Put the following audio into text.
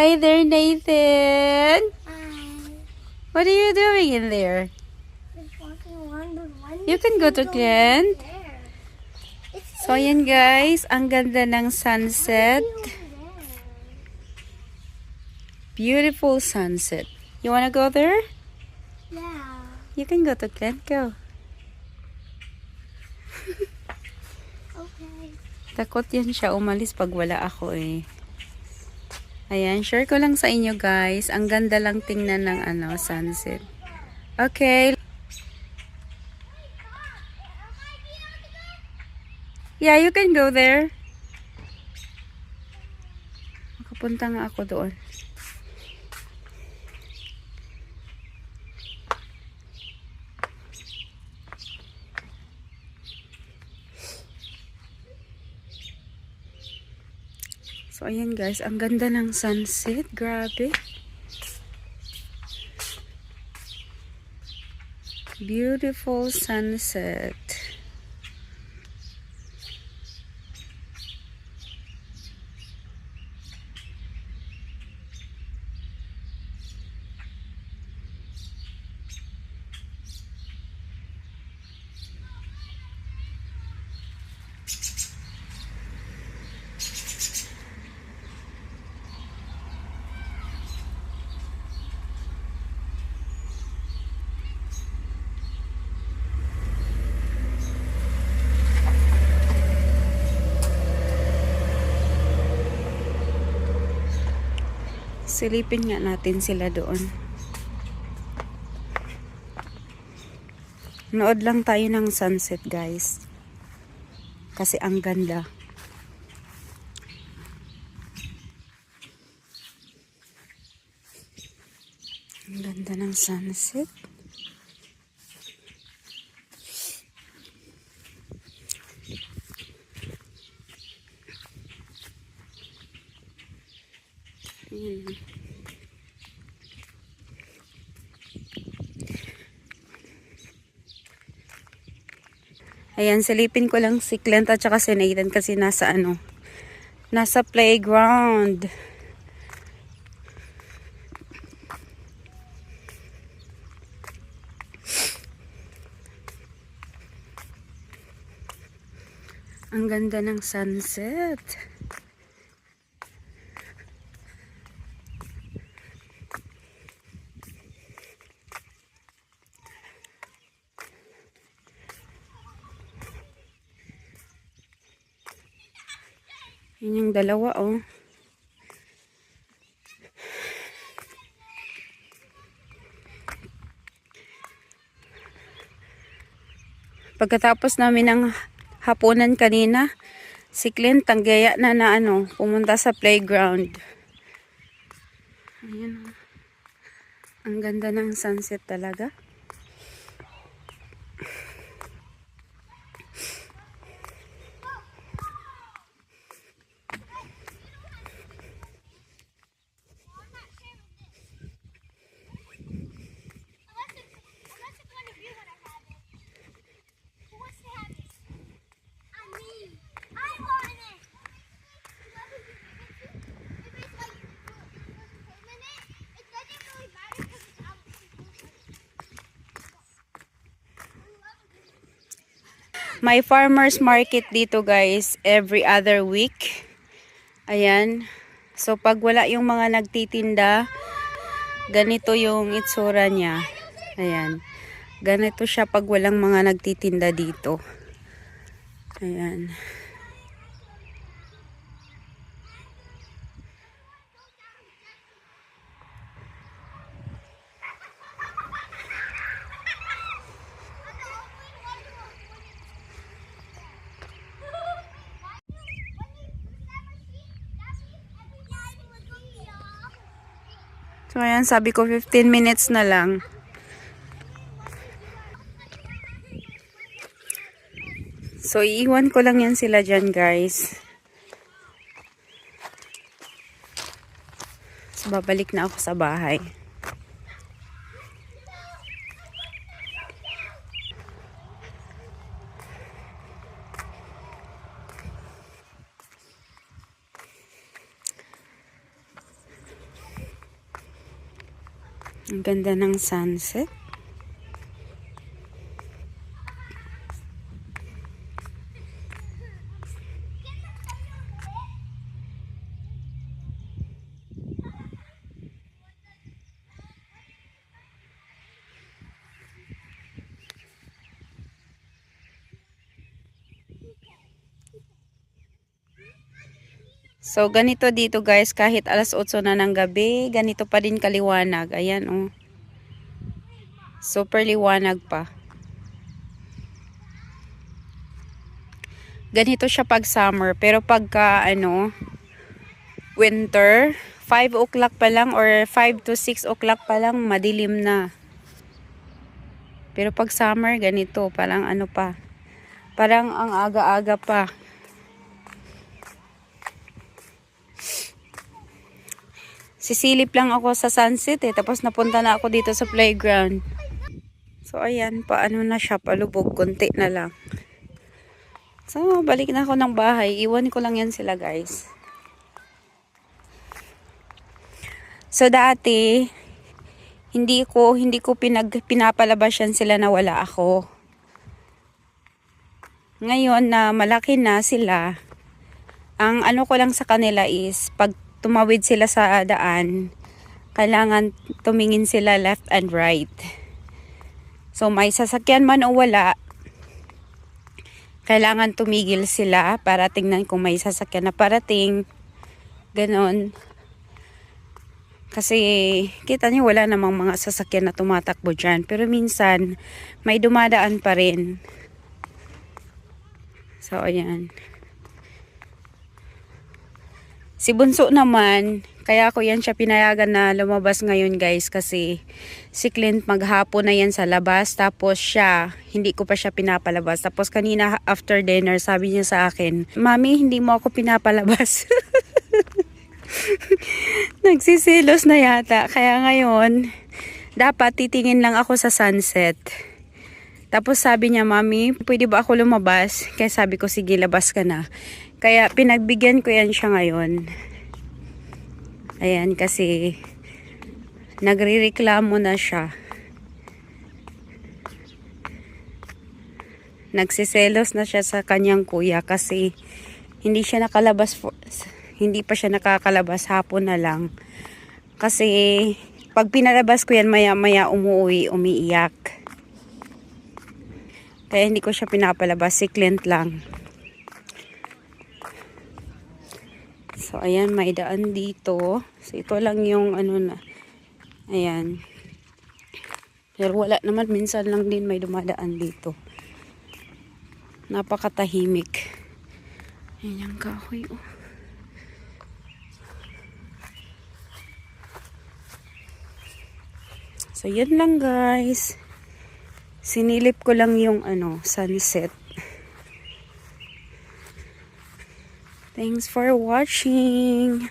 Hi there, Nathan. Hi. What are you doing in there? Just walking around with one. You can go to Clint. There. It's So, ayan guys, ang ganda ng sunset. over there. Beautiful sunset. You wanna go there? Yeah. You can go to Clint. Go. Okay. Takot yan siya umalis pag wala ako eh. Ayan, share ko lang sa inyo guys. Ang ganda lang tingnan ng sunset. Okay. Yeah, you can go there. Makapunta nga ako doon. So, ayan guys, ang ganda ng sunset. Grabe. Beautiful sunset. Silipin nga natin sila doon. Nood lang tayo ng sunset guys. Kasi ang ganda. Ang ganda ng sunset. Ayan, silipin ko lang si Clint at saka si Nathan kasi nasa nasa playground. Ang ganda ng sunset. Yun yung dalawa, oh. Pagkatapos namin ng hapunan kanina, si Clint tanggaya na pumunta sa playground. Ayan. Ang ganda ng sunset talaga. May farmers market dito guys every other week. Ayan. So pag wala yung mga nagtitinda, ganito yung itsura niya. Ayan. Ganito siya pag walang mga nagtitinda dito. Ayan. So ayan, sabi ko 15 minutes na lang. So iiwan ko lang yan sila dyan guys. So babalik na ako sa bahay. Ang ganda ng sunset. So, ganito dito guys, kahit alas 8 na ng gabi, ganito pa din kaliwanag. Ayan, oh. Super liwanag pa. Ganito siya pag summer, pero pagka, winter, 5 o'clock pa lang or 5 to 6 o'clock pa lang, madilim na. Pero pag summer, ganito, parang pa. Parang ang aga-aga pa. Sisilip lang ako sa sunset tapos napunta na ako dito sa playground. So ayan, paano na siya, palubog, konti na lang. So balik na ako ng bahay, iwan ko lang yan sila guys. So dati, hindi ko pinapalabas yan sila na wala ako. Ngayon na malaki na sila, ang ko lang sa kanila is pag tumawid sila sa daan, kailangan tumingin sila left and right. So may sasakyan man o wala, kailangan tumigil sila para tingnan kung may sasakyan na parating. Ganon. Kasi kita niyo wala namang mga sasakyan na tumatakbo dyan. Pero minsan may dumadaan pa rin. So ayan. Si Bunso naman, kaya ko yan siya pinayagan na lumabas ngayon guys kasi si Clint maghapon na yan sa labas tapos siya, hindi ko pa siya pinapalabas. Tapos kanina after dinner sabi niya sa akin, Mami, hindi mo ako pinapalabas. Nagsisilos na yata. Kaya ngayon, dapat titingin lang ako sa sunset. Tapos sabi niya, Mami, pwede ba ako lumabas? Kaya sabi ko, sige, labas ka na. Kaya pinagbigyan ko yan siya ngayon. Ayan, kasi nagrereklamo na siya. Nagsiselos na siya sa kanyang kuya kasi hindi pa siya nakakalabas, hapon na lang. Kasi pag pinalabas ko yan, maya-maya umuwi, umiiyak. Kaya hindi ko siya pinapalabas, si Clint lang. So, ayan, may daan dito. So, ito lang yung na. Ayan. Pero wala naman, minsan lang din may dumadaan dito. Napakatahimik. Ayan yung kahoy, oh. So, yun lang guys. Sinilip ko lang yung sunset. Thanks for watching.